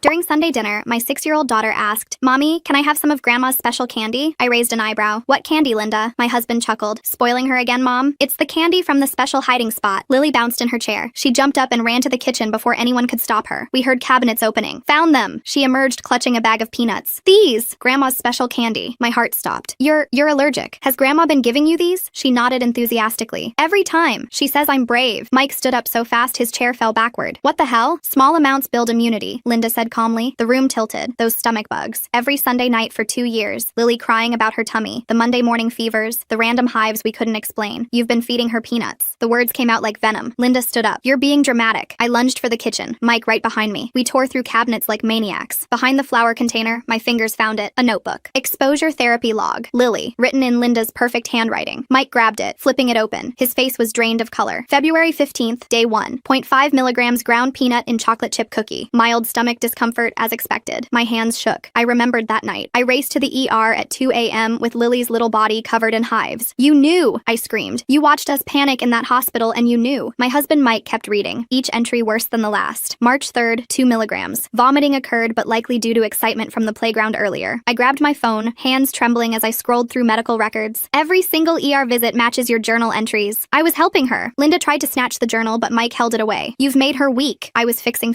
During Sunday dinner, my 6-year-old daughter asked, "Mommy, can I have some of Grandma's special candy?" I raised an eyebrow. "What candy, Linda?" My husband chuckled. "Spoiling her again, Mom?" "It's the candy from the special hiding spot." Lily bounced in her chair. She jumped up and ran to the kitchen before anyone could stop her. We heard cabinets opening. "Found them!" She emerged clutching a bag of peanuts. "These! Grandma's special candy." My heart stopped. You're allergic. Has Grandma been giving you these?" She nodded enthusiastically. "Every time. She says I'm brave." Mike stood up so fast his chair fell backward. "What the hell?" "Small amounts build immunity," Linda said calmly. The room tilted. Those stomach bugs. Every Sunday night for 2 years. Lily crying about her tummy. The Monday morning fevers. The random hives we couldn't explain. "You've been feeding her peanuts." The words came out like venom. Linda stood up. "You're being dramatic." I lunged for the kitchen. Mike right behind me. We tore through cabinets like maniacs. Behind the flour container, my fingers found it. A notebook. Exposure therapy log. Lily. Written in Linda's perfect handwriting. Mike grabbed it, flipping it open. His face was drained of color. February 15th, day 1. 0.5 milligrams ground peanut in chocolate chip cookie. Mild stomach discomfort as expected. My hands shook. I remembered that night. I raced to the ER at 2 a.m. with Lily's little body covered in hives. "You knew!" I screamed. "You watched us panic in that hospital and you knew." My husband Mike kept reading, each entry worse than the last. March 3rd, 2 milligrams. Vomiting occurred but likely due to excitement from the playground earlier. I grabbed my phone, hands trembling as I scrolled through medical records. "Every single ER visit matches your journal entries." I was helping her. Linda tried to snatch the journal but Mike held it away. "You've made her weak." I was fixing.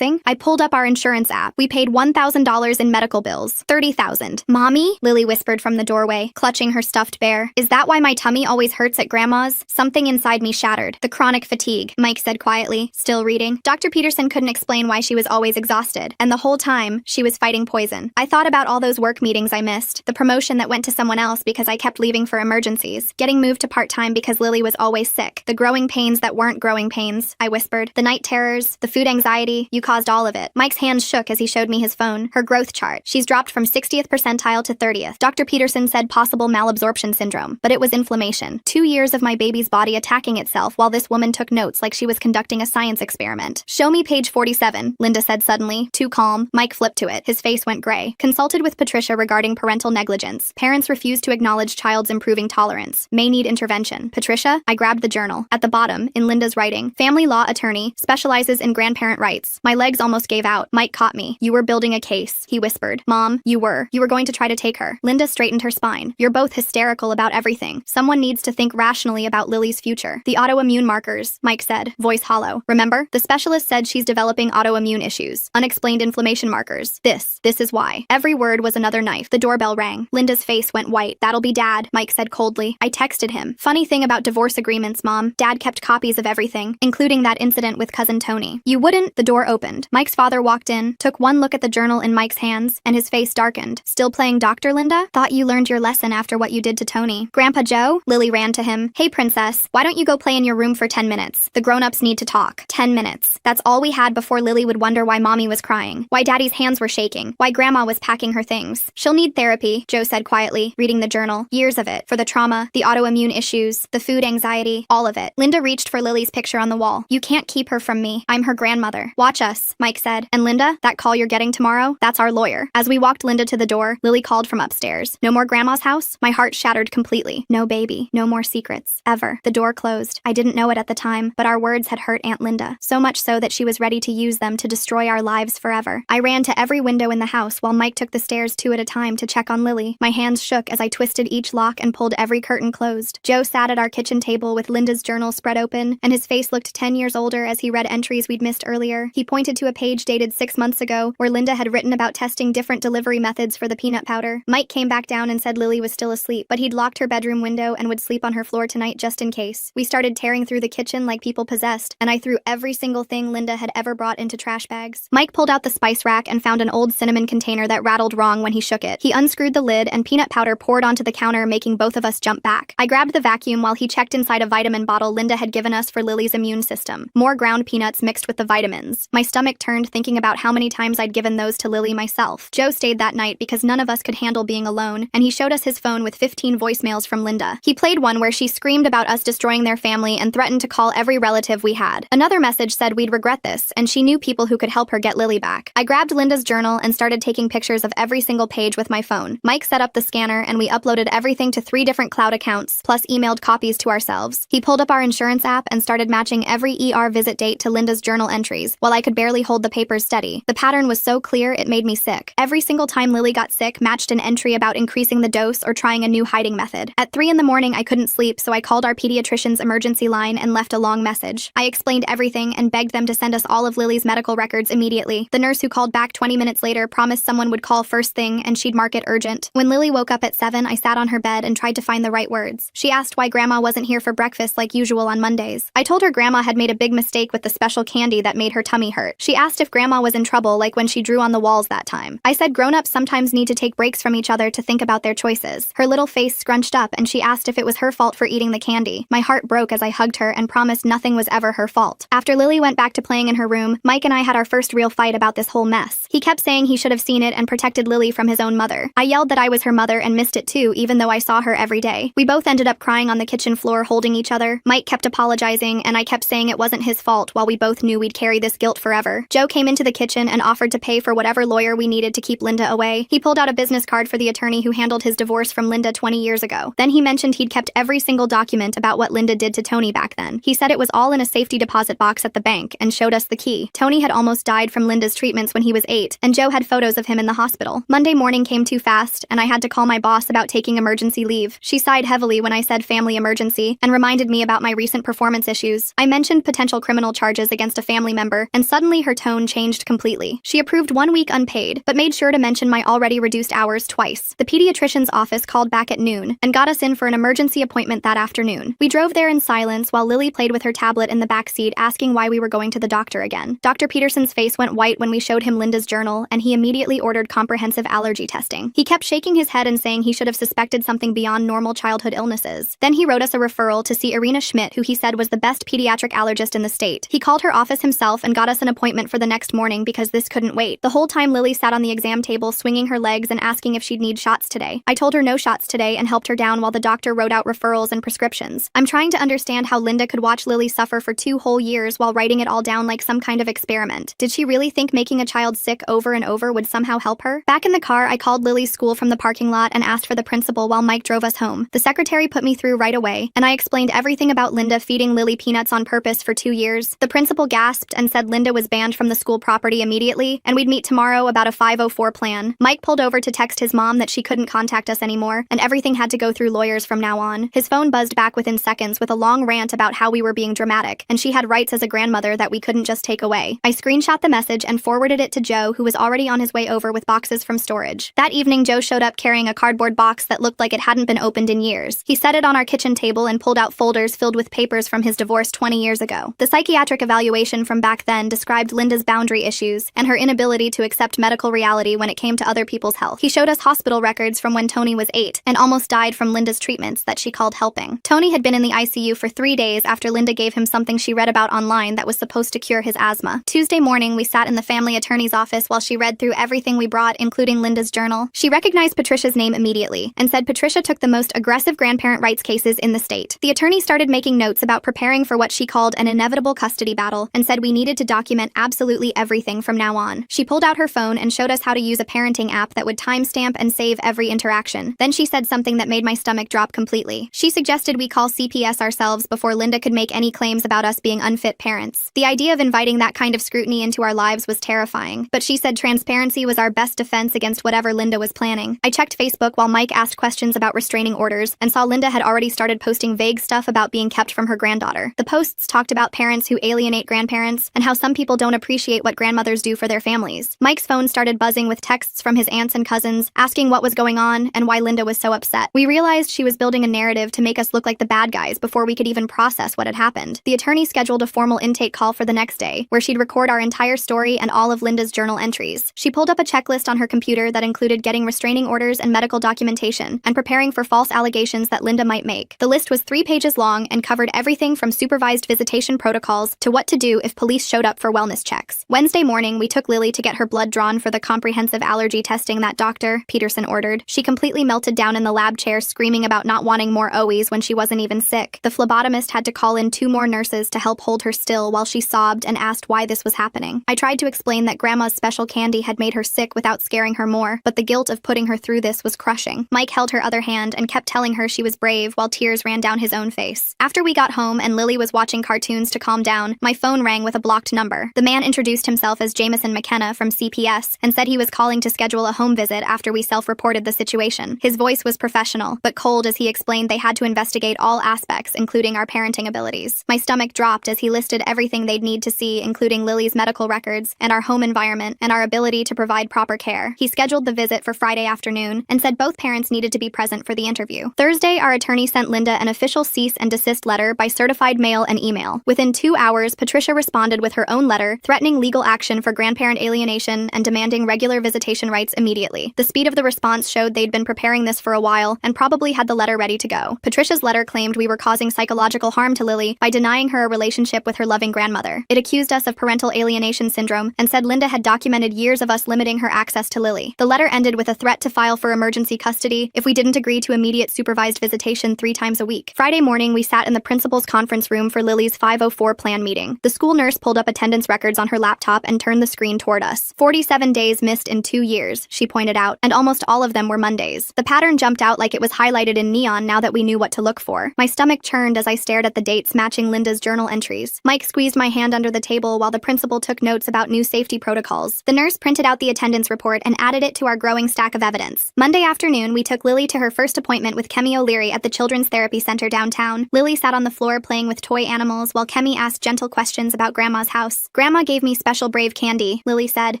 I pulled up our insurance app. We paid $1,000 in medical bills. $30,000. "Mommy?" Lily whispered from the doorway, clutching her stuffed bear. "Is that why my tummy always hurts at Grandma's?" Something inside me shattered. "The chronic fatigue," Mike said quietly, still reading. Dr. Peterson couldn't explain why she was always exhausted, and the whole time, she was fighting poison. I thought about all those work meetings I missed, the promotion that went to someone else because I kept leaving for emergencies, getting moved to part-time because Lily was always sick, the growing pains that weren't growing pains, I whispered, the night terrors, the food anxiety, you caused all of it. Mike's hands shook as he showed me his phone. Her growth chart. She's dropped from 60th percentile to 30th. Dr. Peterson said possible malabsorption syndrome, but it was inflammation. 2 years of my baby's body attacking itself while this woman took notes like she was conducting a science experiment. "Show me page 47, Linda said suddenly, too calm. Mike flipped to it. His face went gray. "Consulted with Patricia regarding parental negligence. Parents refuse to acknowledge child's improving tolerance. May need intervention." "Patricia?" I grabbed the journal. At the bottom, in Linda's writing, family law attorney, specializes in grandparent rights. My legs almost gave out. Mike caught me. "You were building a case," he whispered. "Mom, you were going to try to take her." Linda straightened her spine. "You're both hysterical about everything. Someone needs to think rationally about Lily's future." "The autoimmune markers," Mike said, voice hollow. "Remember? The specialist said she's developing autoimmune issues. Unexplained inflammation markers. This is why." Every word was another knife. The doorbell rang. Linda's face went white. "That'll be Dad," Mike said coldly. I texted him. "Funny thing about divorce agreements, Mom. Dad kept copies of everything, including that incident with cousin Tony." "You wouldn't?" The door opened. Mike's father walked in, took one look at the journal in Mike's hands, and his face darkened. "Still playing Dr. Linda? Thought you learned your lesson after what you did to Tony." "Grandpa Joe?" Lily ran to him. "Hey, princess, why don't you go play in your room for 10 minutes? The grown-ups need to talk." 10 minutes. That's all we had before Lily would wonder why Mommy was crying, why Daddy's hands were shaking, why Grandma was packing her things. "She'll need therapy," Joe said quietly, reading the journal. "Years of it. For the trauma, the autoimmune issues, the food anxiety, all of it." Linda reached for Lily's picture on the wall. "You can't keep her from me. I'm her grandmother. Watch us," Mike said. "And Linda, that call you're getting tomorrow, that's our lawyer." As we walked Linda to the door, Lily called from upstairs. "No more Grandma's house?" My heart shattered completely. No baby. No more secrets. Ever. The door closed. I didn't know it at the time, but our words had hurt Aunt Linda. So much so that she was ready to use them to destroy our lives forever. I ran to every window in the house while Mike took the stairs 2 at a time to check on Lily. My hands shook as I twisted each lock and pulled every curtain closed. Joe sat at our kitchen table with Linda's journal spread open, and his face looked 10 years older as he read entries we'd missed earlier. He pointed to a page dated 6 months ago where Linda had written about testing different delivery methods for the peanut powder. Mike came back down and said Lily was still asleep, but he'd locked her bedroom window and would sleep on her floor tonight just in case. We started tearing through the kitchen like people possessed, and I threw every single thing Linda had ever brought into trash bags. Mike pulled out the spice rack and found an old cinnamon container that rattled wrong when he shook it. He unscrewed the lid and peanut powder poured onto the counter, making both of us jump back. I grabbed the vacuum while he checked inside a vitamin bottle Linda had given us for Lily's immune system. More ground peanuts mixed with the vitamins. My stomach turned thinking about how many times I'd given those to Lily myself. Joe stayed that night because none of us could handle being alone, and he showed us his phone with 15 voicemails from Linda. He played one where she screamed about us destroying their family and threatened to call every relative we had. Another message said we'd regret this, and she knew people who could help her get Lily back. I grabbed Linda's journal and started taking pictures of every single page with my phone. Mike set up the scanner and we uploaded everything to 3 different cloud accounts, plus emailed copies to ourselves. He pulled up our insurance app and started matching every ER visit date to Linda's journal entries, while I could barely hold the papers steady. The pattern was so clear it made me sick. Every single time Lily got sick matched an entry about increasing the dose or trying a new hiding method. At 3 in the morning, I couldn't sleep, so I called our pediatrician's emergency line and left a long message. I explained everything and begged them to send us all of Lily's medical records immediately. The nurse who called back 20 minutes later promised someone would call first thing and she'd mark it urgent. When Lily woke up at 7, I sat on her bed and tried to find the right words. She asked why Grandma wasn't here for breakfast like usual on Mondays. I told her Grandma had made a big mistake with the special candy that made her tummy hurt. She asked if Grandma was in trouble like when she drew on the walls that time. I said grown-ups sometimes need to take breaks from each other to think about their choices. Her little face scrunched up and she asked if it was her fault for eating the candy. My heart broke as I hugged her and promised nothing was ever her fault. After Lily went back to playing in her room, Mike and I had our first real fight about this whole mess. He kept saying he should have seen it and protected Lily from his own mother. I yelled that I was her mother and missed it too, even though I saw her every day. We both ended up crying on the kitchen floor holding each other. Mike kept apologizing and I kept saying it wasn't his fault while we both knew we'd carry this guilt forever. Joe came into the kitchen and offered to pay for whatever lawyer we needed to keep Linda away. He pulled out a business card for the attorney who handled his divorce from Linda 20 years ago. Then he mentioned he'd kept every single document about what Linda did to Tony back then. He said it was all in a safety deposit box at the bank and showed us the key. Tony had almost died from Linda's treatments when he was 8, and Joe had photos of him in the hospital. Monday morning came too fast, and I had to call my boss about taking emergency leave. She sighed heavily when I said family emergency and reminded me about my recent performance issues. I mentioned potential criminal charges against a family member, and suddenly her tone changed completely. She approved 1 week unpaid, but made sure to mention my already reduced hours twice. The pediatrician's office called back at noon and got us in for an emergency appointment that afternoon. We drove there in silence while Lily played with her tablet in the back seat, asking why we were going to the doctor again. Dr. Peterson's face went white when we showed him Linda's journal, and he immediately ordered comprehensive allergy testing. He kept shaking his head and saying he should have suspected something beyond normal childhood illnesses. Then he wrote us a referral to see Irina Schmidt, who he said was the best pediatric allergist in the state. He called her office himself and got us an appointment for the next morning because this couldn't wait. The whole time Lily sat on the exam table swinging her legs and asking if she'd need shots today. I told her no shots today and helped her down while the doctor wrote out referrals and prescriptions. I'm trying to understand how Linda could watch Lily suffer for 2 whole years while writing it all down like some kind of experiment. Did she really think making a child sick over and over would somehow help her? Back in the car, I called Lily's school from the parking lot and asked for the principal while Mike drove us home. The secretary put me through right away, and I explained everything about Linda feeding Lily peanuts on purpose for 2 years. The principal gasped and said Linda was banned from the school property immediately, and we'd meet tomorrow about a 504 plan. Mike pulled over to text his mom that she couldn't contact us anymore, and everything had to go through lawyers from now on. His phone buzzed back within seconds with a long rant about how we were being dramatic, and she had rights as a grandmother that we couldn't just take away. I screenshot the message and forwarded it to Joe, who was already on his way over with boxes from storage. That evening, Joe showed up carrying a cardboard box that looked like it hadn't been opened in years. He set it on our kitchen table and pulled out folders filled with papers from his divorce 20 years ago. The psychiatric evaluation from back then described Linda's boundary issues and her inability to accept medical reality when it came to other people's health. He showed us hospital records from when Tony was 8 and almost died from Linda's treatments that she called helping. Tony had been in the ICU for 3 days after Linda gave him something she read about online that was supposed to cure his asthma. Tuesday morning, we sat in the family attorney's office while she read through everything we brought, including Linda's journal. She recognized Patricia's name immediately and said Patricia took the most aggressive grandparent rights cases in the state. The attorney started making notes about preparing for what she called an inevitable custody battle and said we needed to document absolutely everything from now on. She pulled out her phone and showed us how to use a parenting app that would timestamp and save every interaction. Then she said something that made my stomach drop completely. She suggested we call CPS ourselves before Linda could make any claims about us being unfit parents. The idea of inviting that kind of scrutiny into our lives was terrifying, but she said transparency was our best defense against whatever Linda was planning. I checked Facebook while Mike asked questions about restraining orders and saw Linda had already started posting vague stuff about being kept from her granddaughter. The posts talked about parents who alienate grandparents and how some people don't appreciate what grandmothers do for their families. Mike's phone started buzzing with texts from his aunts and cousins asking what was going on and why Linda was so upset. We realized she was building a narrative to make us look like the bad guys before we could even process what had happened. The attorney scheduled a formal intake call for the next day, where she'd record our entire story and all of Linda's journal entries. She pulled up a checklist on her computer that included getting restraining orders and medical documentation, and preparing for false allegations that Linda might make. The list was 3 pages long and covered everything from supervised visitation protocols to what to do if police showed up for wellness checks. Wednesday morning, we took Lily to get her blood drawn for the comprehensive allergy testing that Dr. Peterson ordered. She completely melted down in the lab chair, screaming about not wanting more OEs when she wasn't even sick. The phlebotomist had to call in 2 more nurses to help hold her still while she sobbed and asked why this was happening. I tried to explain that Grandma's special candy had made her sick without scaring her more, but the guilt of putting her through this was crushing. Mike held her other hand and kept telling her she was brave while tears ran down his own face. After we got home and Lily was watching cartoons to calm down, my phone rang with a blocked number. The man introduced himself as James Jameson McKenna from CPS and said he was calling to schedule a home visit after we self-reported the situation. His voice was professional, but cold as he explained they had to investigate all aspects, including our parenting abilities. My stomach dropped as he listed everything they'd need to see, including Lily's medical records and our home environment and our ability to provide proper care. He scheduled the visit for Friday afternoon and said both parents needed to be present for the interview. Thursday, our attorney sent Linda an official cease and desist letter by certified mail and email. Within 2 hours, Patricia responded with her own letter, threatening legal action for grandparent alienation and demanding regular visitation rights immediately. The speed of the response showed they'd been preparing this for a while and probably had the letter ready to go. Patricia's letter claimed we were causing psychological harm to Lily by denying her a relationship with her loving grandmother. It accused us of parental alienation syndrome and said Linda had documented years of us limiting her access to Lily. The letter ended with a threat to file for emergency custody if we didn't agree to immediate supervised visitation 3 times a week. Friday morning, we sat in the principal's conference room for Lily's 5:04 plan meeting. The school nurse pulled up attendance records on her laptop and turned the screen toward us. 47 days missed in 2 years, she pointed out, and almost all of them were Mondays. The pattern jumped out like it was highlighted in neon now that we knew what to look for. My stomach churned as I stared at the dates matching Linda's journal entries. Mike squeezed my hand under the table while the principal took notes about new safety protocols. The nurse printed out the attendance report and added it to our growing stack of evidence. Monday afternoon, we took Lily to her first appointment with Kemi O'Leary at the Children's Therapy Center downtown. Lily sat on the floor playing with toy animals while Kemi asked gentle questions about Grandma's house. Grandma gave me special brave candy, Lily said,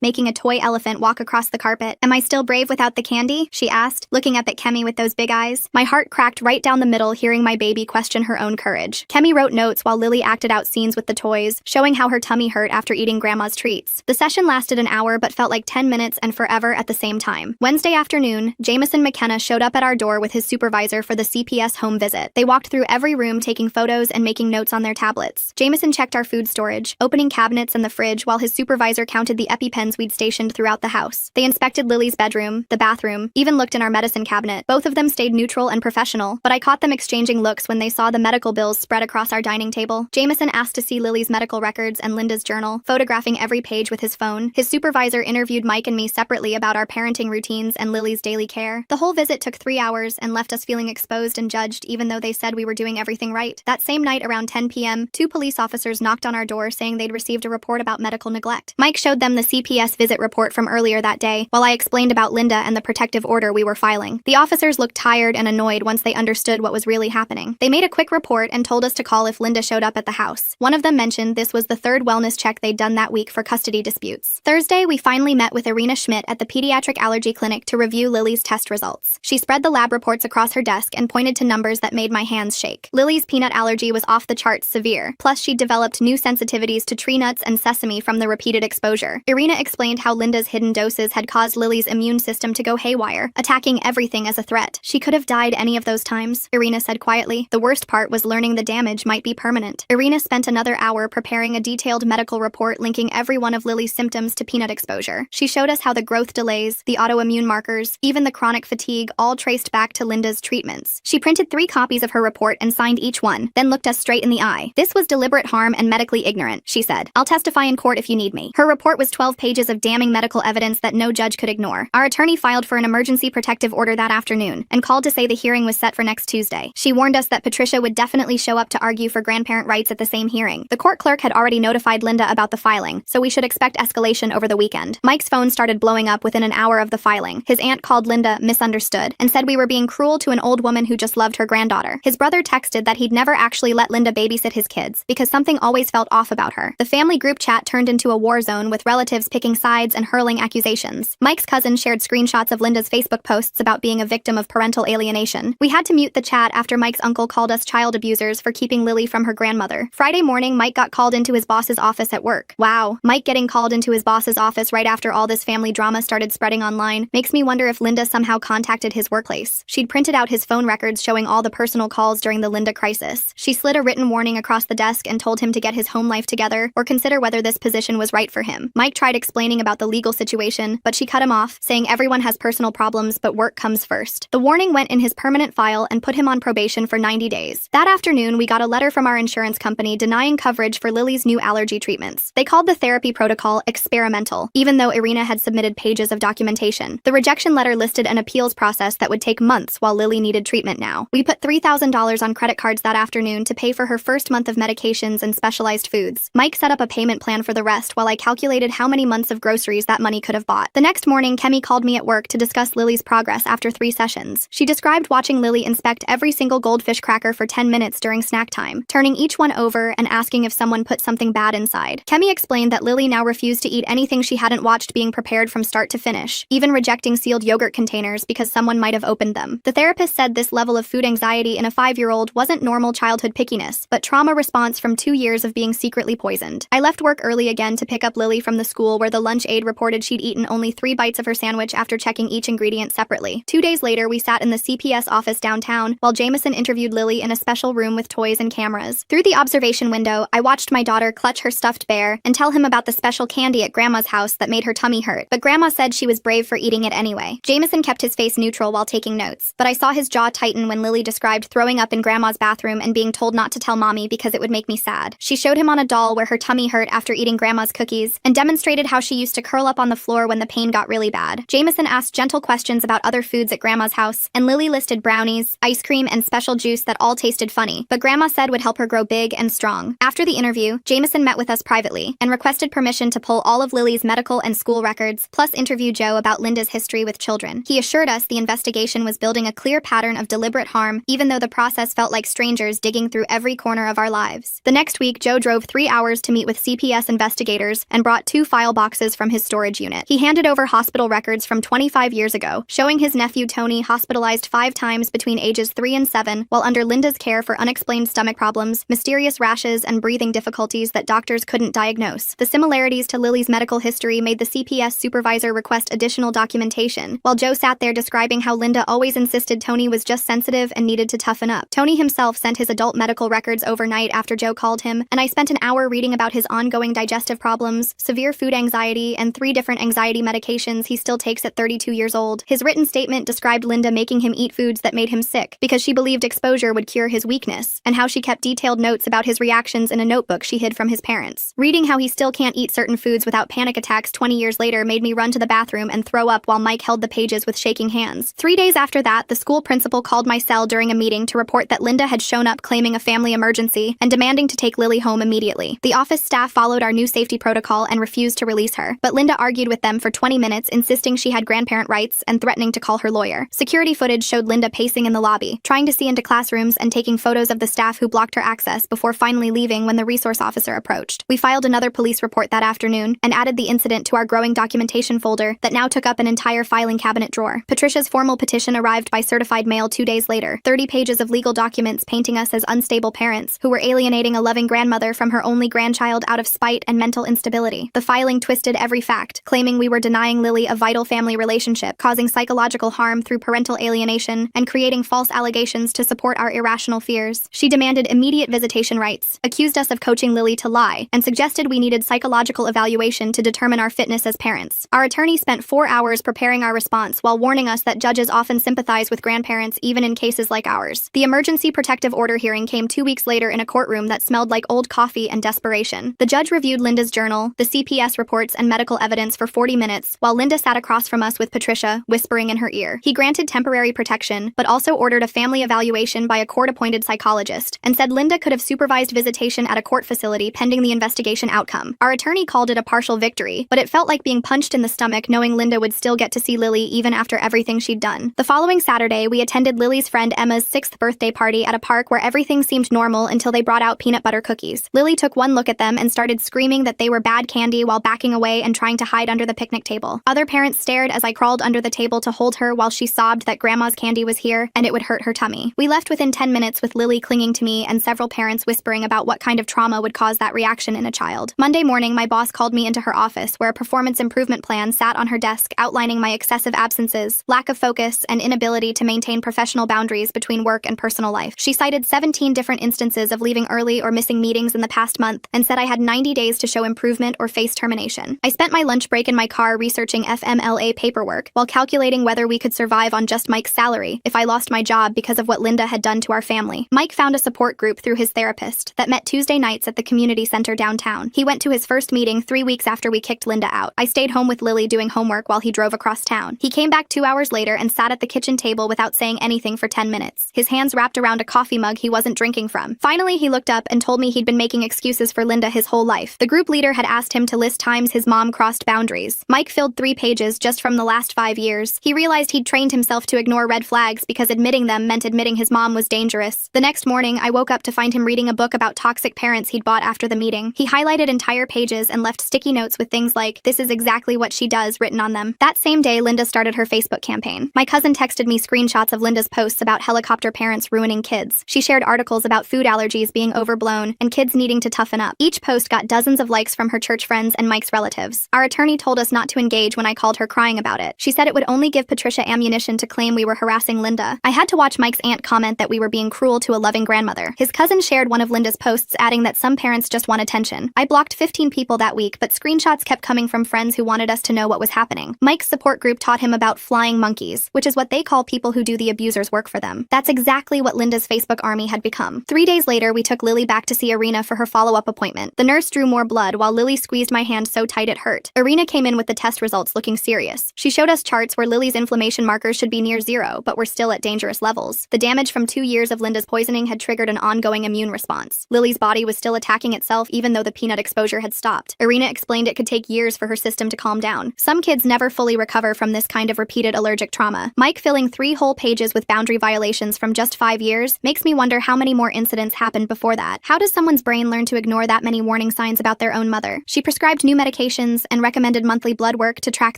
making a toy elephant walk across the carpet. Am I still brave without the candy? She asked, looking up at Kemi with those big eyes. My heart cracked right down the middle hearing my baby question her own courage. Kemi wrote notes while Lily acted out scenes with the toys, showing how her tummy hurt after eating Grandma's treats. The session lasted an hour but felt like 10 minutes and forever at the same time. Wednesday afternoon, Jameson McKenna showed up at our door with his supervisor for the CPS home visit. They walked through every room taking photos and making notes on their tablets. Jameson checked our food storage, opening cabinets and the fridge while his supervisor counted the EpiPens we'd stationed throughout the house. They inspected Lily's bedroom, the bathroom, even looked in our medicine cabinet. Both of them stayed neutral and professional, but I caught them exchanging looks when they saw the medical bills spread across our dining table. Jameson asked to see Lily's medical records and Linda's journal, photographing every page with his phone. His supervisor interviewed Mike and me separately about our parenting routines and Lily's daily care. The whole visit took 3 hours and left us feeling exposed and judged even though they said we were doing everything right. That same night around 10 p.m., 2 police officers knocked on our door saying they'd received a report about medical neglect. Mike showed them the CPS visit report from earlier that day, while I explained about Linda and the protective order we were filing. The officers looked tired and annoyed once they understood what was really happening. They made a quick report and told us to call if Linda showed up at the house. One of them mentioned this was the 3rd wellness check they'd done that week for custody disputes. Thursday, we finally met with Irina Schmidt at the pediatric allergy clinic to review Lily's test results. She spread the lab reports across her desk and pointed to numbers that made my hands shake. Lily's peanut allergy was off the charts severe, plus she'd developed new sensitivities to tree nuts and sesame from the repeated exposure. Irina explained how Linda's hidden doses had caused Lily's immune system to go haywire, attacking everything as a threat. She could have died any of those times, Irina said quietly. The worst part was learning the damage might be permanent. Irina spent another hour preparing a detailed medical report linking every one of Lily's symptoms to peanut exposure. She showed us how the growth delays, the autoimmune markers, even the chronic fatigue all traced back to Linda's treatments. She printed 3 copies of her report and signed each one, then looked us straight in the eye. This was deliberate harm and medically ignorant, she said. I'll testify in court if you need me. Her report was 12 pages of damning medical evidence that no judge could ignore. Our attorney filed for an emergency protective order that afternoon and called to say the hearing was set for next Tuesday. She warned us that Patricia would definitely show up to argue for grandparent rights at the same hearing. The court clerk had already notified Linda about the filing, so we should expect escalation over the weekend. Mike's phone started blowing up within an hour of the filing. His aunt called Linda misunderstood and said we were being cruel to an old woman who just loved her granddaughter. His brother texted that he'd never actually let Linda babysit his kids because something always felt off about her. The family group chat turned into a war zone with relatives picking sides and hurling accusations. Mike's cousin shared screenshots of Linda's Facebook posts about being a victim of parental alienation. We had to mute the chat after Mike's uncle called us child abusers for keeping Lily from her grandmother. Friday morning, Mike got called into his boss's office at work. Wow, Mike getting called into his boss's office right after all this family drama started spreading online makes me wonder if Linda somehow contacted his workplace. She'd printed out his phone records showing all the personal calls during the Linda crisis. She slid a written warning across the desk and told him to get his home life together or consider whether this position was right for him. Mike tried explaining about the legal situation, but she cut him off, saying everyone has personal problems, but work comes first. The warning went in his permanent file and put him on probation for 90 days. That afternoon, we got a letter from our insurance company denying coverage for Lily's new allergy treatments. They called the therapy protocol experimental, even though Irina had submitted pages of documentation. The rejection letter listed an appeals process that would take months while Lily needed treatment now. We put $3,000 on credit cards that afternoon to pay for her first month of medications and specialized foods. Mike set up a payment plan for the rest while I calculated how many months of groceries that money could have bought. The next morning, Kemi called me at work to discuss Lily's progress after 3 sessions. She described watching Lily inspect every single goldfish cracker for 10 minutes during snack time, turning each one over and asking if someone put something bad inside. Kemi explained that Lily now refused to eat anything she hadn't watched being prepared from start to finish, even rejecting sealed yogurt containers because someone might have opened them. The therapist said this level of food anxiety in a 5-year-old wasn't normal childhood pickiness, but trauma response from 2 years of being secretly poisoned. I left work early again to pick up Lily from the school where the lunch aide reported she'd eaten only 3 bites of her sandwich after checking each ingredient separately. 2 days later, we sat in the CPS office downtown while Jameson interviewed Lily in a special room with toys and cameras. Through the observation window, I watched my daughter clutch her stuffed bear and tell him about the special candy at Grandma's house that made her tummy hurt, but Grandma said she was brave for eating it anyway. Jameson kept his face neutral while taking notes, but I saw his jaw tighten when Lily described throwing up in Grandma's bathroom and being told not to tell Mommy because it would make me sad. She showed him on a doll where her tummy hurt after eating Grandma's cookies and demonstrated how she used to curl up on the floor when the pain got really bad. Jameson asked gentle questions about other foods at Grandma's house, and Lily listed brownies, ice cream, and special juice that all tasted funny, but Grandma said would help her grow big and strong. After the interview, Jameson met with us privately and requested permission to pull all of Lily's medical and school records, plus interview Joe about Linda's history with children. He assured us the investigation was building a clear pattern of deliberate harm, even though the process felt like strangers digging through every corner of our lives. The next week, Joe drove 3 hours to meet with CPS investigators and brought 2 file boxes from his storage unit. He handed over hospital records from 25 years ago, showing his nephew Tony hospitalized 5 times between ages 3 and 7 while under Linda's care for unexplained stomach problems, mysterious rashes, and breathing difficulties that doctors couldn't diagnose. The similarities to Lily's medical history made the CPS supervisor request additional documentation, while Joe sat there describing how Linda always insisted Tony was just sensitive and needed to toughen up. Tony himself sent his adult medical records overnight after Joe called him, and I spent an hour reading about his ongoing digestive problems, severe food anxiety, and 3 different anxiety medications he still takes at 32 years old. His written statement described Linda making him eat foods that made him sick because she believed exposure would cure his weakness, and how she kept detailed notes about his reactions in a notebook she hid from his parents. Reading how he still can't eat certain foods without panic attacks 20 years later made me run to the bathroom and throw up while Mike held the pages with shaking hands. 3 days after that, the school principal called my cell during a meeting to report that Linda had shown up claiming a family emergency and demanding to take Lily home immediately. The office staff followed our new safety protocol and refused to release her, but Linda argued with them for 20 minutes, insisting she had grandparent rights and threatening to call her lawyer. Security footage showed Linda pacing in the lobby, trying to see into classrooms and taking photos of the staff who blocked her access before finally leaving when the resource officer approached. We filed another police report that afternoon and added the incident to our growing documentation folder that now took up an entire filing cabinet drawer. Patricia's formal petition arrived by certified mail 2 days later, 30 pages of legal documents painting us as unstable parents who were alienating a loving grandmother from her only grandchild out of spite and mental instability. The filing twisted every fact, claiming we were denying Lily a vital family relationship, causing psychological harm through parental alienation, and creating false allegations to support our irrational fears. She demanded immediate visitation rights, accused us of coaching Lily to lie, and suggested we needed psychological evaluation to determine our fitness as parents. Our attorney spent 4 hours preparing our response while warning us that judges often sympathize with grandparents even in cases like ours. The emergency protective order hearing came 2 weeks later in a courtroom that smelled like old coffee and desperation. The judge reviewed Linda's journal, the CPS reports, and medical evidence for 40 minutes, while Linda sat across from us with Patricia, whispering in her ear. He granted temporary protection, but also ordered a family evaluation by a court-appointed psychologist, and said Linda could have supervised visitation at a court facility pending the investigation outcome. Our attorney called it a partial victory, but it felt like being punched in the stomach knowing Linda would still get to see Lily even after everything she'd done. The following Saturday, we attended Lily's friend Emma's 6th birthday party at a park where everything seemed normal until they brought out peanut butter cookies. Lily took one look at them and started screaming that they were bad candy while backing away and trying to hide under the picnic table. Other parents stared as I crawled under the table to hold her while she sobbed that Grandma's candy was here and it would hurt her tummy. We left within 10 minutes with Lily clinging to me and several parents whispering about what kind of trauma would cause that reaction in a child. Monday morning, my boss called me into her office where a performance improvement plan sat on her desk outlining my excessive absences, lack of focus, and inability to maintain professional boundaries between work and personal life. She cited 17 different instances of leaving early or missing meetings in the past month and said I had 90 days to show improvement or face termination. I spent my lunch break in my car researching FMLA paperwork while calculating whether we could survive on just Mike's salary if I lost my job because of what Linda had done to our family. Mike found a support group through his therapist that met Tuesday nights at the community center downtown. He went to his first meeting 3 weeks after we kicked Linda out. I stayed home with Lily doing homework while he drove across town. He came back 2 hours later and sat at the kitchen table without saying anything for 10 minutes, his hands wrapped around a coffee mug he wasn't drinking from. Finally, he looked up and told me he'd been making excuses for Linda his whole life. The group leader had asked him to list times his mom crossed boundaries. Mike filled 3 pages just from the last 5 years. He realized he'd trained himself to ignore red flags because admitting them meant admitting his mom was dangerous. The next morning, I woke up to find him reading a book about toxic parents he'd bought after the meeting. He highlighted entire pages and left sticky notes with things like, "This is exactly what she does," written on them. That same day, Linda started her Facebook campaign. My cousin texted me screenshots of Linda's posts about helicopter parents ruining kids. She shared articles about food allergies being overblown and kids needing to toughen up. Each post got dozens of likes from her church friends and Mike's relatives. Our attorney told us not to engage when I called her crying about it. She said it would only give Patricia ammunition to claim we were harassing Linda. I had to watch Mike's aunt comment that we were being cruel to a loving grandmother. His cousin shared one of Linda's posts, adding that some parents just want attention. I blocked 15 people that week, but screenshots kept coming from friends who wanted us to know what was happening. Mike's support group taught him about flying monkeys, which is what they call people who do the abuser's work for them. That's exactly what Linda's Facebook army had become. 3 days later, we took Lily back to see Irina for her follow-up appointment. The nurse drew more blood while Lily squeezed my hand so tight it hurt. Irina came in with the test results looking serious. She showed us charts where Lily's inflammation markers should be near 0, but were still at dangerous levels. The damage from 2 years of Linda's poisoning had triggered an ongoing immune response. Lily's body was still attacking itself even though the peanut exposure had stopped. Irina explained it could take years for her system to calm down. Some kids never fully recover from this kind of repeated allergic trauma. Mike filling 3 whole pages with boundary violations from just 5 years makes me wonder how many more incidents happened before that. How does someone's brain learn to ignore that many warning signs about their own mother? She prescribed new medications and recommended monthly blood work to track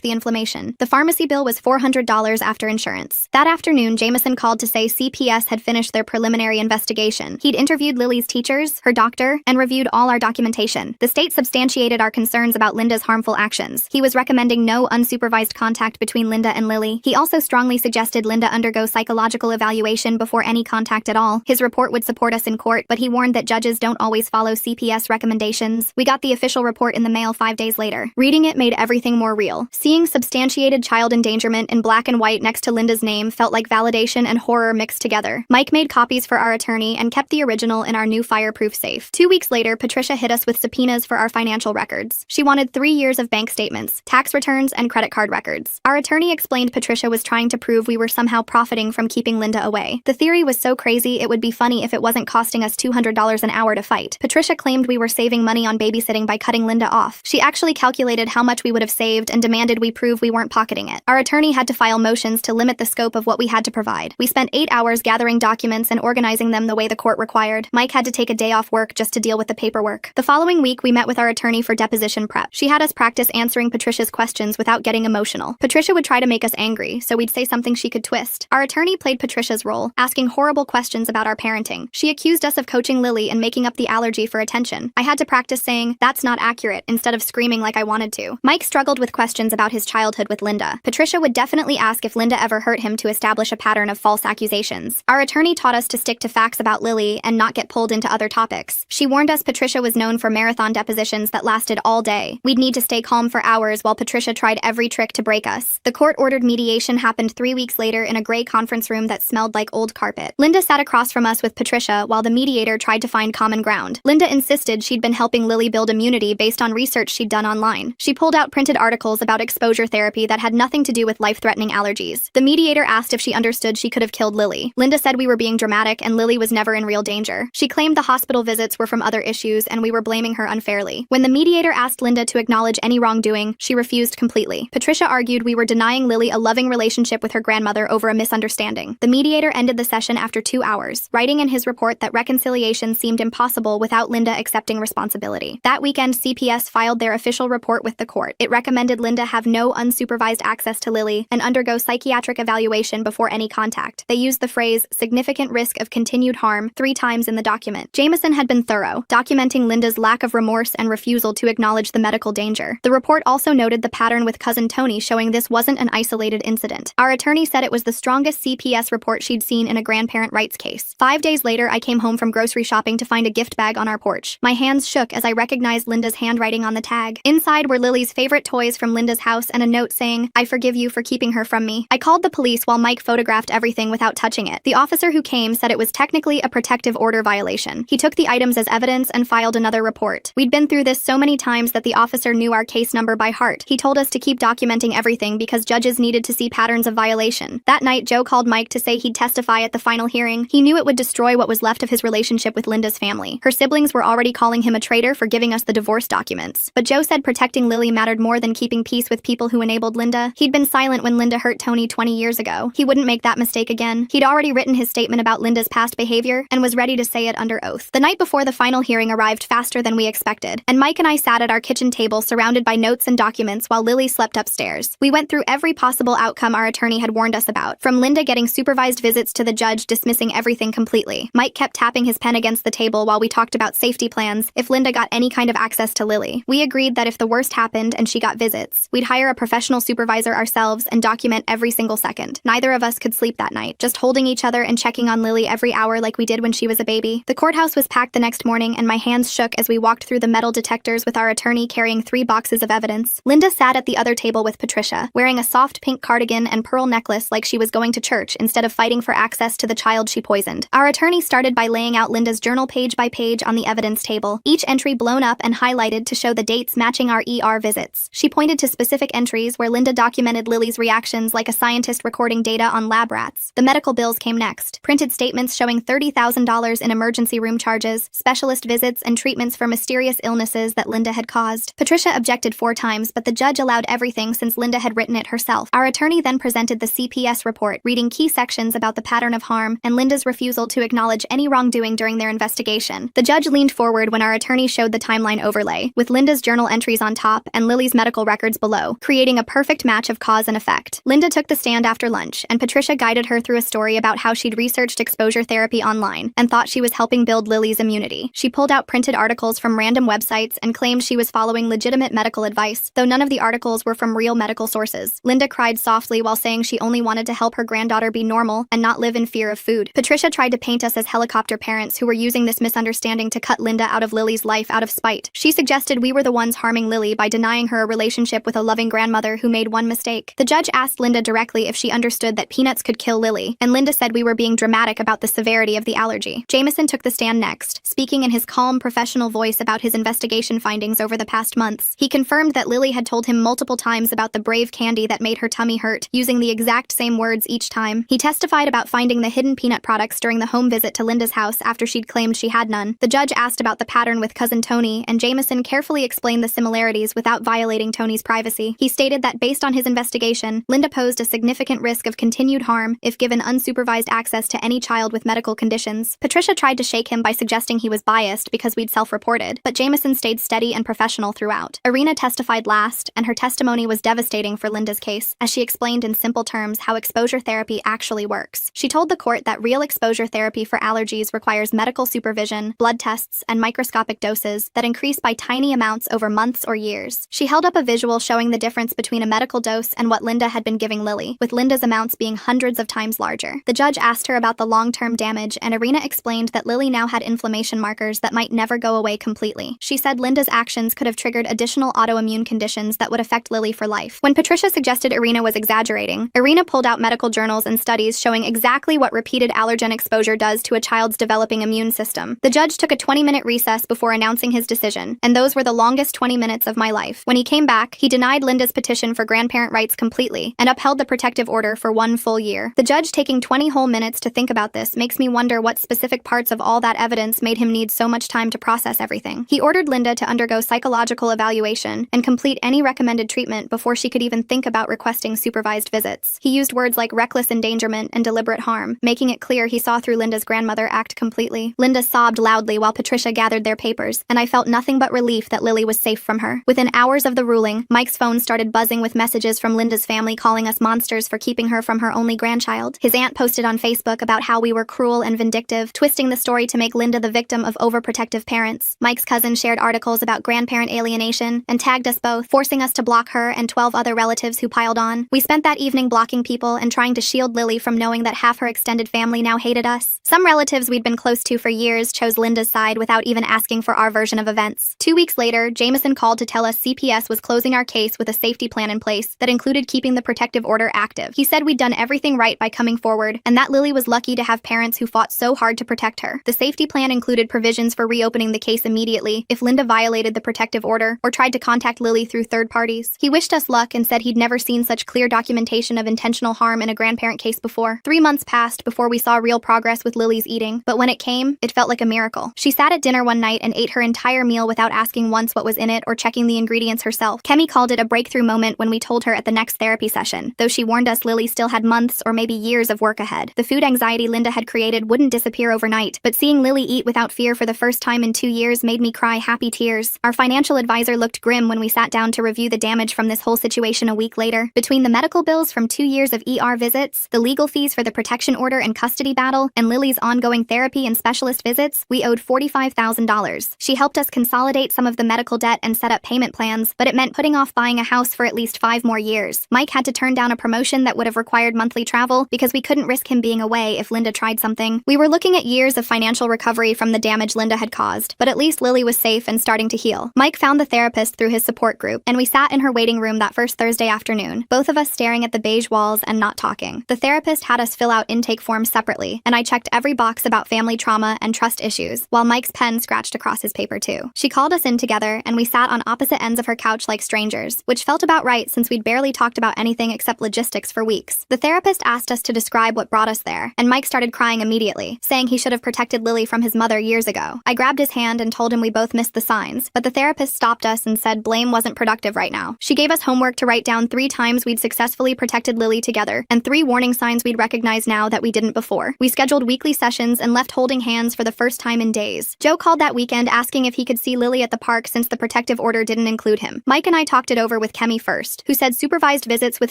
the inflammation. The pharmacy bill was $400 after insurance. That afternoon, Jameson called to say CPS had finished their preliminary investigation. He'd interviewed Lily's teachers, her doctor, and reviewed all our documentation. The state substantiated our concerns about Linda's harmful actions. He was recommending no unsupervised contact between Linda and Lily. He also strongly suggested Linda undergo psychological evaluation before any contact at all. His report would support us in court, but he warned that judges don't always follow CPS recommendations. We got the official report in the mail 5 days later. Reading it made everything more real. Seeing substantiated child endangerment in black and white next to Linda's name felt like validation and horror mixed together. Mike made copies for our attorney and kept the original in our new fireproof safe. 2 weeks later, Patricia hit us with subpoenas for our financial records. She wanted 3 years of bank statements, tax returns, and credit card records. Our attorney explained Patricia was trying to prove we were somehow profiting from keeping Linda away. The theory was so crazy it would be funny if it wasn't costing us $200 an hour to fight. Patricia claimed we were saving money on babysitting by cutting Linda off. She actually calculated how much we would have saved and demanded we prove we weren't pocketing it. Our attorney had to file motions to limit the scope of what we had to provide. We spent 8 hours gathering documents and organizing them the way the court required. Mike had to take a day off work just to deal with the paperwork. The following week, we met with our attorney for deposition prep. She had us practice answering Patricia's questions without getting emotional. Patricia would try to make us angry, so we'd say something she could twist. Our attorney played Patricia's role, asking horrible questions about our parenting. She accused us of coaching Lily and making up the allergy for attention. I had to practice saying, "That's not accurate," instead of screaming like I wanted to. Mike struggled with questions about his childhood with Linda. Patricia would definitely ask if Linda ever hurt him to establish a pattern of false accusations. Our attorney taught us to stick to facts about Lily and not get pulled into other topics. She warned us Patricia was known for marathon depositions that lasted all day. We'd need to stay calm for hours while Patricia tried every trick to break us. The court-ordered mediation happened 3 weeks later in a gray conference room that smelled like old carpet. Linda sat across from us with Patricia while the mediator tried to find common ground. Linda insisted she'd been helping Lily build immunity based on research she'd done online. She pulled out printed articles about exposure therapy that had nothing to do with life-threatening allergies. The mediator asked if she understood she could have killed Lily. Linda said we were being dramatic and Lily was never in real danger. She claimed the hospital visits were from other issues and we were blaming her unfairly. When the mediator asked Linda to acknowledge any wrongdoing, she refused completely. Patricia argued we were denying Lily a loving relationship with her grandmother over a misunderstanding. The mediator ended the session after 2 hours, writing in his report that reconciliation seemed impossible without Linda accepting responsibility. That weekend, CPS filed their official report with the court. It recommended Linda have no unsupervised access to Lily and undergo psychiatric evaluation before any contact. They used the phrase significant risk of continued harm 3 times in the document. Jameson had been thorough, documenting Linda's lack of remorse and refusal to acknowledge the medical danger. The report also noted the pattern with cousin Tony, showing this wasn't an isolated incident. Our attorney said it was the strongest CPS report she'd seen in a grandparent rights case. 5 days later, I came home from grocery shopping to find a gift bag on our porch. My hands shook as I recognized Linda's handwriting on the tag. Inside were Lily's favorite toys from Linda's house and a note saying, "I forgive you for keeping her from me." I called the police while Mike photographed everything without touching it. The officer who came said it was technically a protective order violation. He took the items as evidence and filed another report. We'd been through this so many times that the officer knew our case number by heart. He told us to keep documenting everything because judges needed to see patterns of violation. That night, Joe called Mike to say he'd testify at the final hearing. He knew it would destroy what was left of his relationship with Linda's family. Her siblings were already calling him a traitor for giving us the divorce documents. But Joe said protecting Lily mattered more than keeping peace with people who enabled Linda. He'd been silent when Linda hurt Tony 20 years ago. He wouldn't make that mistake again. He'd already written his statement about Linda's past behavior and was ready to say it under oath. The night before the final hearing arrived faster than we expected, and Mike and I sat at our kitchen table surrounded by notes and documents while Lily slept upstairs. We went through every possible outcome our attorney had warned us about, from Linda getting supervised visits to the judge dismissing everything completely. Mike kept tapping his pen against the table while we talked about safety plans if Linda got any kind of access to Lily. We agreed that if the worst happened and she got visits, we'd hire a professional supervisor ourselves and document every single second. Neither of us could sleep that night, just holding each other and checking on Lily every hour like we did when she was a baby. The courthouse was packed the next morning and my hands shook as we walked through the metal detectors with our attorney carrying 3 boxes of evidence. Linda sat at the other table with Patricia, wearing a soft pink cardigan and pearl necklace like she was going to church instead of fighting for access to the child she poisoned. Our attorney started by laying out Linda's journal page by page on the evidence table, each entry blown up and highlighted to show the dates matching our ER visits. She pointed to specific entries where Linda documented Lily's reactions like a scientist recording data on lab rats. The medical bills came next, printed statements showing $30,000 in emergency room charges, specialist visits, and treatments for mysterious illnesses that Linda had caused. Patricia objected 4 times, but the judge allowed everything since Linda had written it herself. Our attorney then presented the CPS report, reading key sections about the pattern of harm and Linda's refusal to acknowledge any wrongdoing during their investigation. The judge leaned forward when our attorney showed the timeline overlay, with Linda's journal entries on top and Lily's medical records below, creating a perfect match of cause and effect. Linda took the stand after lunch, and Patricia guided her through a story about how she'd researched exposure therapy online and thought she was helping build Lily's immunity. She pulled out printed articles from random websites and claimed she was following legitimate medical advice, though none of the articles were from real medical sources. Linda cried softly while saying she only wanted to help her granddaughter be normal and not live in fear of food. Patricia tried to paint us as helicopter parents who were using this misunderstanding to cut Linda out of Lily's life out of spite. She suggested we were the ones harming Lily by denying her a relationship with a loving grandmother who made one mistake. The judge asked Linda directly if she understood that peanuts could kill Lily, and Linda said we were being dramatic about the severity of the allergy. Jameson took the stand next, speaking in his calm, professional voice about his investigation findings over the past months. He confirmed that Lily had told him multiple times about the brave candy that made her tummy hurt, using the exact same words each time. He testified about finding the hidden peanut products during the home visit to Linda's house after she'd claimed she had none. The judge asked about the pattern with cousin Tony, and Jameson carefully explained the similarities without violating Tony's privacy. He stated that based on his investigation, Linda posed a significant risk of continued harm if given unsupervised access to any child with medical conditions. Patricia tried to shake him by suggesting he was biased because we'd self-reported, but Jameson stayed steady and professional throughout. Irina testified last, and her testimony was devastating for Linda's case, as she explained in simple terms how exposure therapy actually works. She told the court that real exposure therapy for allergies requires medical supervision, blood tests, and microscopic doses that increase by tiny amounts over months or years. She held up a visual showing the difference between a medical dose and what Linda had been giving Lily, with Linda's amounts being hundreds of times larger. The judge asked her about the long-term damage, and Irina explained that Lily now had inflammation markers that might never go away completely. She said Linda's actions could have triggered additional autoimmune conditions that would affect Lily for life. When Patricia suggested Irina was exaggerating, Irina pulled out medical journals and studies showing exactly what repeated allergen exposure does to a child's developing immune system. The judge took a 20-minute recess before announcing his decision, and those were the longest 20 minutes of my life. When he came back, he denied Linda's petition for grandparent rights completely and upheld the protective order for 1 full year. The judge taking 20 whole minutes to think about this makes me wonder what specific parts of all that evidence made him need so much time to process everything. He ordered Linda to undergo psychological evaluation and complete any recommended treatment before she could even think about requesting supervised visits. He used words like reckless endangerment and deliberate harm, making it clear he saw through Linda's grandmother act completely. Linda sobbed loudly while Patricia gathered their papers, and I felt nothing but relief that Lily was safe from her. Within hours of the ruling, Mike's phone started buzzing with messages from Linda's family calling us monsters for keeping her from her only grandchild. His aunt posted on Facebook about how we were cruel and vindictive, twisting the story to make Linda the victim of overprotective parents. Mike's cousin shared articles about grandparent alienation and tagged us both, forcing us to block her and 12 other relatives who piled on. We spent that evening blocking people and trying to shield Lily from knowing that half her extended family now hated us. Some relatives we'd been close to for years chose Linda's side without even asking for our version of events. 2 weeks later, Jameson called to tell us CPS was closing our case with a safety plan in place that included keeping the protective order active. He said we'd done everything right by coming forward, and that Lily was lucky to have parents who fought so hard to protect her. The safety plan included provisions for reopening the case immediately if Linda violated the protective order or tried to contact Lily through third parties. He wished us luck and said he'd never seen such clear documentation of intentional harm in a grandparent case before. 3 months passed before we saw real progress with Lily's eating, but when it came, it felt like a miracle. She sat at dinner one night and ate her entire meal without asking once what was in it or checking the ingredients herself. Kemi called it a breakthrough moment when we told her at the next therapy session, though she warned us Lily still had months or maybe years of work ahead. The food anxiety Linda had created wouldn't disappear overnight, but seeing Lily eat without fear for the first time in 2 years made me cry happy tears. Our financial advisor looked grim when we sat down to review the damage from this whole situation a week later. Between the medical bills from 2 years of ER visits, the legal fees for the protection order and custody battle, and Lily's ongoing therapy and specialist visits, we owed $45,000. She helped us consolidate some of the medical debt and set up payment plans, but it meant putting off buying a house for at least 5 more years. Mike had to turn down a promotion that would have required monthly travel because we couldn't risk him being away if Linda tried something. We were looking at years of financial recovery from the damage Linda had caused, but at least Lily was safe and starting to heal. Mike found the therapist through his support group, and we sat in her waiting room that first Thursday afternoon, both of us staring at the beige walls and not talking. The therapist had us fill out intake forms separately, and I checked every box about family trauma and trust issues, while Mike's pen scratched across his paper too. She called us in together, and we sat on opposite ends of her couch like strangers, which felt about right since we'd barely talked about anything except logistics for weeks. The therapist asked us to describe what brought us there, and Mike started crying immediately, saying he should have protected Lily from his mother years ago. I grabbed his hand and told him we both missed the signs, but the therapist stopped us and said blame wasn't productive right now. She gave us homework to write down 3 times we'd successfully protected Lily together, and 3 warning signs we'd recognize now that we didn't before. We scheduled weekly sessions and left holding hands for the first time in days. Joe called that weekend asking if he could see Lily at the park since the protective order didn't include him. Mike and I talked it over with Kemi first, who said supervised visits with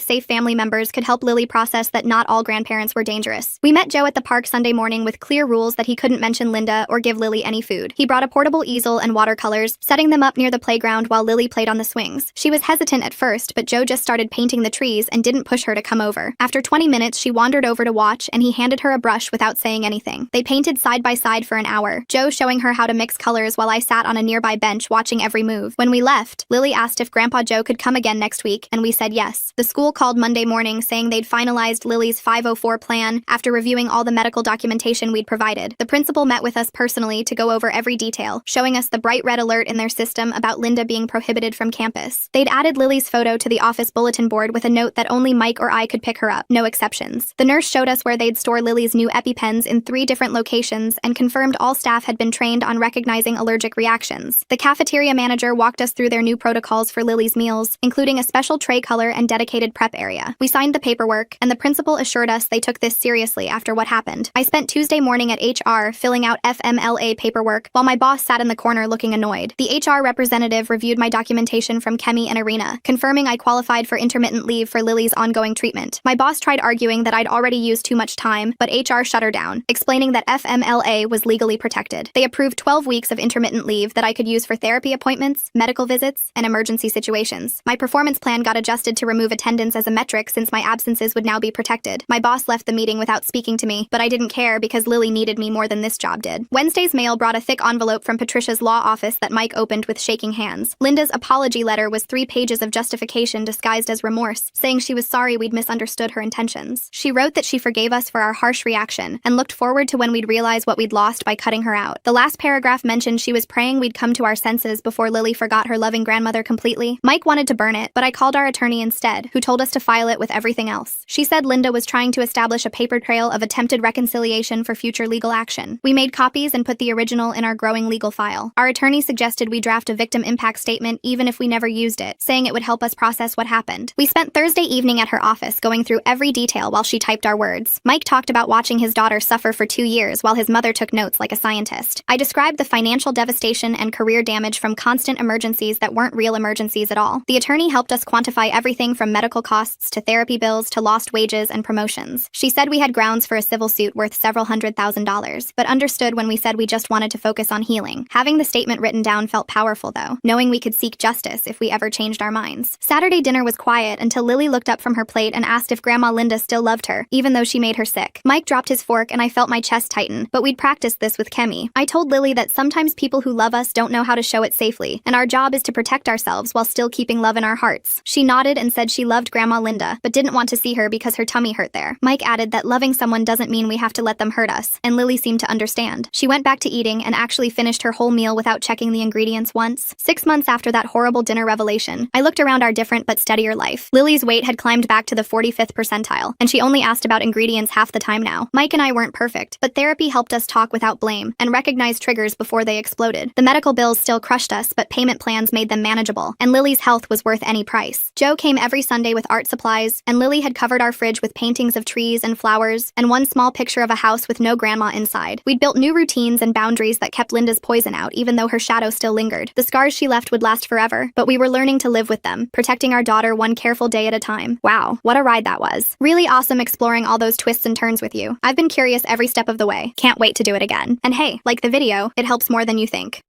safe family members could help Lily process that not all grandparents were dangerous. We met Joe at the park Sunday morning with clear rules that he couldn't mention Linda or give Lily any food. He brought a portable easel and watercolors, setting them up near the playground while Lily played on the swings. She was hesitant at first, but Joe just started painting the trees and didn't push her to come over. After 20 minutes, she wandered over to watch, and he handed her a brush without saying anything. They painted side by side for an hour, Joe showing her how to mix colors while I sat on a nearby bench watching every move. When we left, Lily asked if Grandpa Joe could come again next week, and we said yes. The school called Monday morning saying they'd finalized Lily's 504 plan after reviewing all the medical documentation we'd provided. The principal met with us personally to go over every detail, showing us the bright red alert in their system about Linda being prohibited from campus. They'd added Lily's photo to the office bulletin board with a note that only Mike or I could pick her up, no exceptions. The nurse showed us where they'd store Lily's new EpiPens in 3 different locations and confirmed all staff had been trained on recognizing allergic reactions. The cafeteria manager walked us through their new protocols for Lily's meals, including a special tray color and dedicated prep area. We signed the paperwork, and the principal assured us they took this seriously after what happened. I spent Tuesday morning at HR filling out FMLA paperwork while my boss sat in the corner looking annoyed. The HR representative reviewed my documentation from Kemi and Irina, confirming I qualified for intermittent leave for Lily's ongoing treatment. My boss tried arguing that I'd already used too much time, but HR shut her down, explaining that FMLA was legally protected. They approved 12 weeks of intermittent leave that I could use for therapy appointments, medical visits, and emergency situations. My performance plan got adjusted to remove attendance as a metric since my absences would now be protected. My boss left the meeting without speaking to me, but I didn't care because Lily needed me more than this job did. Wednesday's mail brought a thick envelope from Patricia's law office that Mike opened with shaking hands. Linda's apology letter was 3 pages of justification disguised as remorse, saying she was sorry we'd misunderstood her intentions. She wrote that she forgave us for our harsh reaction and looked forward to when we'd realize what we'd lost by cutting her out. The last paragraph mentioned she was praying we'd come to our senses before Lily forgot her loving grandmother completely. Mike wanted to burn it, but I called our attorney instead, who told us to file it with everything else. She said Linda was trying to establish a paper trail of attempted reconciliation for future legal action. We made copies and put the original in our growing legal file. Our attorney suggested we draft a victim impact statement even if we never used it, saying it would help us process what happened. We spent Thursday evening at her office going through every detail while she typed our words. Mike talked about watching his daughter suffer for 2 years while his mother took notes like a scientist. I described the financial devastation and career damage from constant emergencies that weren't real emergencies at all. The attorney helped us quantify everything from medical costs to therapy bills to lost wages and promotions. She said we had grounds for a civil suit worth several $100,000, but understood when we said we just wanted to focus on healing. Having the statement written down felt powerful though, knowing we could seek justice if we ever changed our minds. Saturday dinner was quiet until Lily looked up from her plate and asked if Grandma Linda still loved her, even though she made her sick. Mike dropped his fork and I felt my chest tighten, but we'd practiced this with Kemi. I told Lily that sometimes people who love us don't know how to show it safely, and our job is to protect ourselves while still keeping love in our hearts. She nodded and said she loved Grandma Linda, but didn't want to see her because her tummy hurt there. Mike added that loving someone doesn't mean we have to let them hurt us, and Lily seemed to understand. She went back to eating and actually finished her whole meal without checking the ingredients once. 6 months after that horrible dinner revelation, I looked around our different but steadier life. Lily's weight had climbed back to the 45th percentile, and she only asked about ingredients half the time now. Mike and I weren't perfect, but therapy helped us talk without blame and recognize triggers before they exploded. The medical bills still crushed us, but payment plans made them manageable, and Lily's health was worth any price. Joe came every Sunday with art supplies, and Lily had covered our fridge with paintings of trees and flowers, and one small picture of a house with no grandma inside. We'd built new routines and boundaries that kept Linda's poison out, even though her shadow still lingered. The scars she left would last forever, but we were learning to live with them, protecting our daughter one careful day at a time. Wow, what a ride that was. Really awesome exploring all those twists and turns with you. I've been curious every step of the way. Can't wait to do it again. And hey, like the video, it helps more than you think.